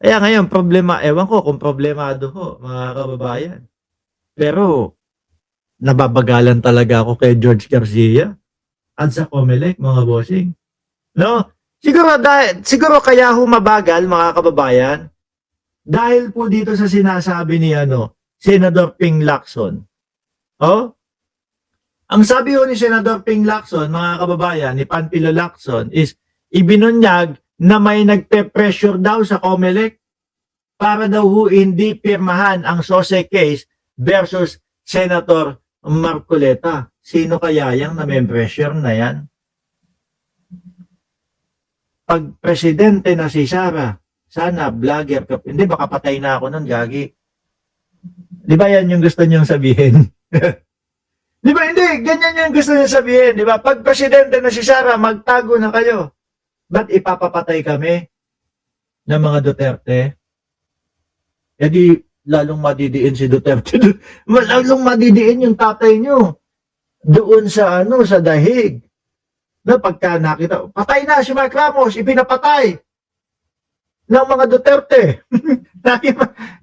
Kaya ngayon ewan ko kung problemado ho mga kababayan. Pero nababagalan talaga ako kay George Garcia at sa Comelec mga bossing. No? Siguro kaya ho mabagal mga kababayan dahil po dito sa sinasabi ni Senador Ping Lacson. Oh? Ang sabi ho ni Senador Ping Lacson, mga kababayan, ni Panfilo Lacson is ibinunyag na may nagpe-pressure daw sa Comelec para daw ho hindi pirmahan ang SOSE case versus Senator Marcoleta. Sino kaya yang na-pressure na yan? Pag presidente na si Sara, sana vlogger ka. Hindi, baka patay na ako nun, gagi. Di ba yan yung gusto niyong sabihin? Di ba hindi? Ganyan yung gusto niyong sabihin. Di ba? Pag presidente na si Sara, magtago na kayo. Ba't ipapapatay kami ng mga Duterte? E di, lalong madidiin si Duterte. Lalong madidiin yung tatay niyo doon sa sa dahig. Na pagka nakita, patay na si Mark Ramos, ipinapatay ng mga Duterte.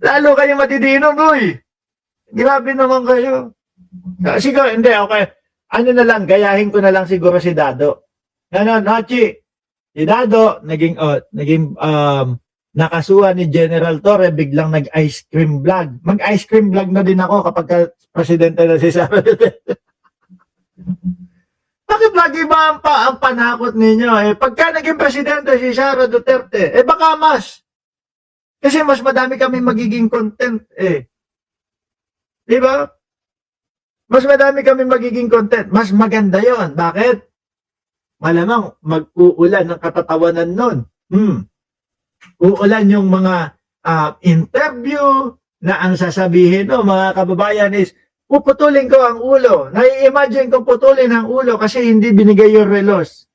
Lalo kayo madidiin, boy. Grabe naman kayo. Siguro, hindi, okay. Ano na lang, gayahin ko na lang siguro si Dado. Nachi, si Dado, naging nakasuhan ni General Torre, biglang nag-ice cream vlog. Mag-ice cream vlog na din ako kapag presidente na si Sara Duterte. Bakit lagi ba ang panakot ninyo? Pagka naging presidente si Sara Duterte, baka mas. Kasi mas madami kami magiging content, Di ba? Mas madami kami magiging content. Mas maganda yon. Bakit? Malamang mag-uulan ng katatawanan nun. Uulan yung mga interview na ang sasabihin, mga kababayan is, puputulin ko ang ulo. Nai-imagine kong putulin ang ulo kasi hindi binigay yung relos.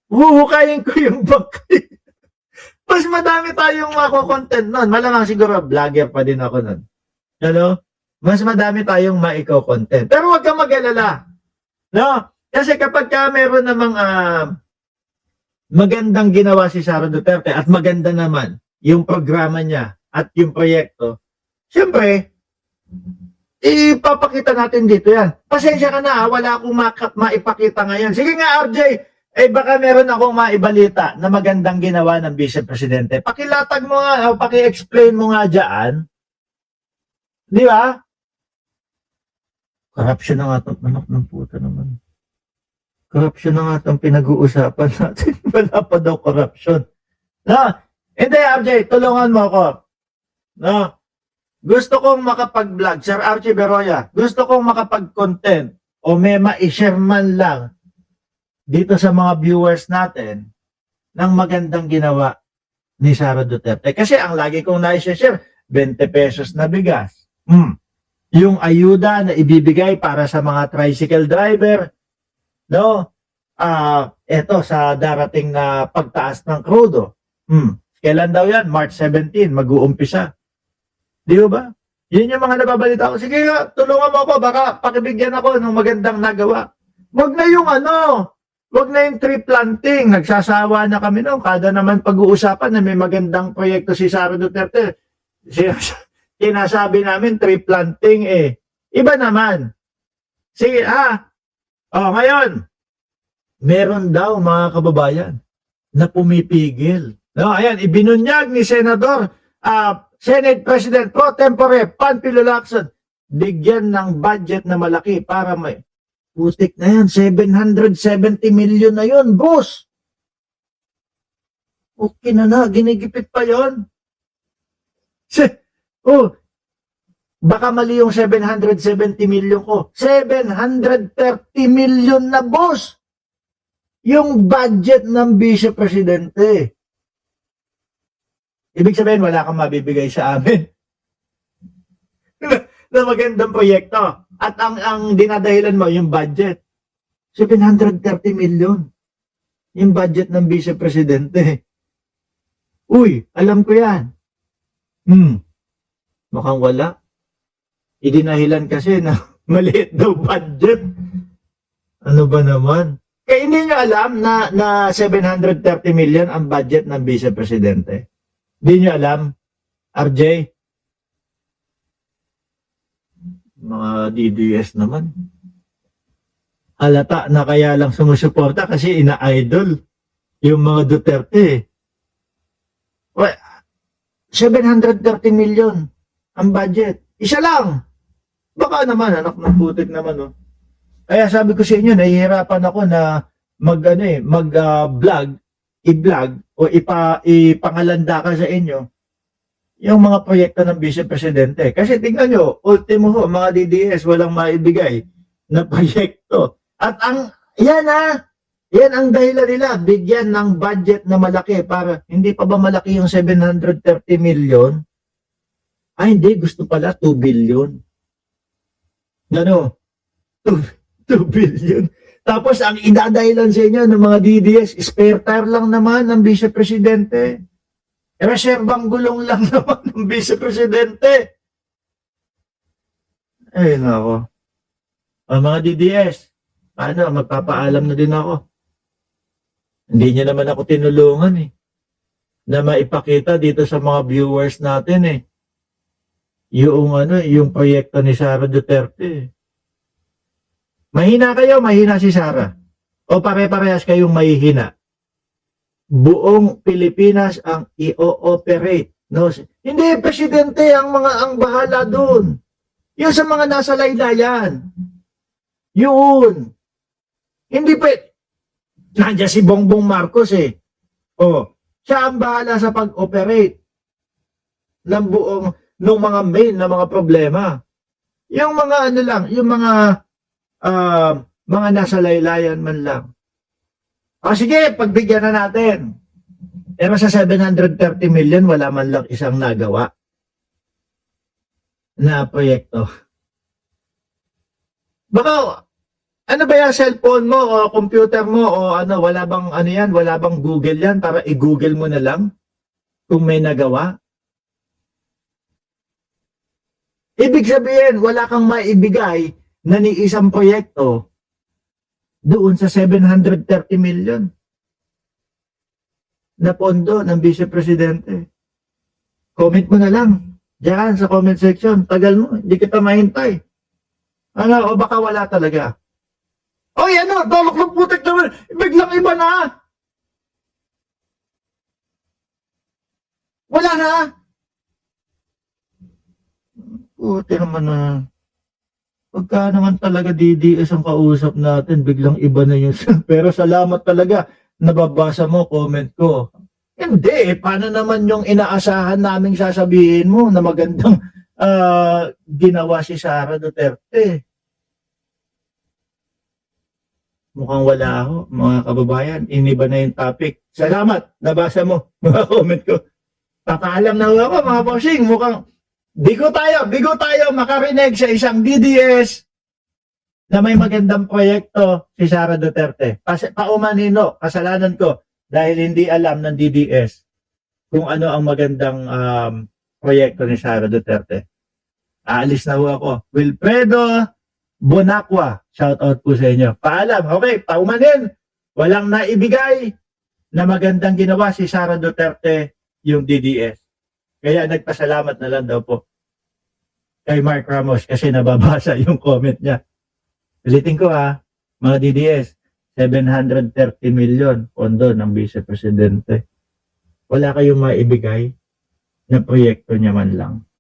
Huhukayin ko yung bangkay. Mas madami tayong mako-content nun. Malamang siguro vlogger pa din ako nun. Mas madami tayong maiko-content. Pero huwag kang mag-alala. No? Kasi kapag meron namang magandang ginawa si Sara Duterte at maganda naman yung programa niya at yung proyekto, siyempre, ipapakita natin dito yan. Pasensya ka na, wala akong maipakita ngayon. Sige nga, RJ, baka meron akong maibalita na magandang ginawa ng Vice Presidente. Pakilatag mo nga, o paki-explain mo nga dyan. Di ba? Corruption na nga itong anak ng puta naman. Corruption na nga itong pinag-uusapan natin. Wala pa daw corruption. No? Hindi, RJ, tulungan mo ako. No? Gusto kong makapag-vlog, Sir Archie Beroya, gusto kong makapag-content o may ma-share man lang dito sa mga viewers natin ng magandang ginawa ni Sara Duterte. Kasi ang lagi kong na-share, 20 pesos na bigas. Yung ayuda na ibibigay para sa mga tricycle driver, no? Eto sa darating na pagtaas ng krudo. Kailan daw yan? March 17, mag-uumpisa. Di ba? Yun yung mga nababalita ko. Sige, tulungan mo ako. Baka pakibigyan ako ng magandang nagawa. Wag na yung wag na yung tree planting. Nagsasawa na kami noon. Kada naman pag-uusapan na may magandang proyekto si Sara Duterte. Sinasabi namin tree planting Iba naman. Sige, ngayon. Meron daw mga kababayan na pumipigil. No, ayan, ibinunyag ni Senador Senate President Pro Tempore Panfilo Lacson, bigyan ng budget na malaki para may putik na yan, 770 million na yun, boss. Okay na, ginigipit pa yun. Baka mali yung 770 million ko. 730 million na, boss. Yung budget ng Vice Presidente. Ibig sabihin, wala kang mabibigay sa amin. Na magandang proyekto. At ang dinadahilan mo, yung budget. 730 million. Yung budget ng Vice Presidente. Uy, alam ko yan. Mukhang wala. Idinahilan kasi na maliit daw budget. Ano ba naman? Kaya hindi nyo alam na 730 million ang budget ng Vice Presidente. Di nyo alam, RJ? Mga DDS naman. Halata na kaya lang sumusuporta kasi ina-idol yung mga Duterte. Well, 730 million ang budget. Isa lang. Baka naman, anak ng putik naman, oh. Kaya sabi ko sa inyo, nahihirapan ako na mag-vlog, i-vlog, o ipangalanda ka sa inyo yung mga proyekto ng Vice Presidente. Kasi tingnan nyo, ultimo ho, mga DDS, walang maibigay na proyekto. At yan ang dahilan nila, bigyan ng budget na malaki para, hindi pa ba malaki yung 730 million? Ay, hindi, gusto pala 2 billion. Ano? 2 billion. Tapos, ang idadahilan sa inyo ng mga DDS, spare tire lang naman ng Vice Presidente. Reserbang gulong lang naman ng Vice Presidente. Ay, nako. Ang mga DDS, magpapaalam na din ako. Hindi niya naman ako tinulungan na maipakita dito sa mga viewers natin yung proyekto ni Sara Duterte. Mahina kayo, mahina si Sara. O pare-parehas kayong mahihina. Buong Pilipinas ang i-ooperate. No? Hindi, presidente ang bahala doon. Yung sa mga nasa laylayan. Yun. Hindi pa, nandiyan si Bongbong Marcos siya ang bahala sa pag-operate ng nung mga main na mga problema. Yung mga yung mga nasa laylayan man lang. O sige, pagbigyan na natin. Pero sa 730 million, wala man lang isang nagawa na proyekto. Baka, ano ba yung cellphone mo o computer mo o wala bang wala bang Google yan para i-Google mo na lang kung may nagawa? Ibig sabihin, wala kang maibigay na ni isang proyekto doon sa 730 million na pondo ng Vice Presidente. Comment mo na lang diyan sa comment section. Tagal mo, hindi kita mahintay. O baka wala talaga. Oy, dolok ng putik naman. Biglang iba na. Wala na. Puti naman na. Pagka naman talaga DDS ang kausap natin, biglang iba na yun. Pero salamat talaga, nababasa mo, comment ko. Hindi, paano naman yung inaasahan naming sasabihin mo na magandang ginawa si Sara Duterte? Mukhang wala ako, mga kababayan. Iniba na yung topic. Salamat, nabasa mo, mga comment ko. Papaalam na ako, mga bossing. Mukhang bigo tayo makarinig sa isang DDS na may magandang proyekto si Sara Duterte. Paumanino, kasalanan ko dahil hindi alam ng DDS kung ano ang magandang proyekto ni Sara Duterte. Aalis na ho ako. Wilfredo Bonacqua, shout out po sa inyo. Paalam, okay, paumanin. Walang naibigay na magandang ginawa si Sara Duterte yung DDS. Kaya nagpasalamat na lang daw po kay Mark Ramos kasi nababasa yung comment niya. Ulitin ko mga DDS, 730 million pondo ng Vice Presidente. Wala kayong maibigay na proyekto niya man lang.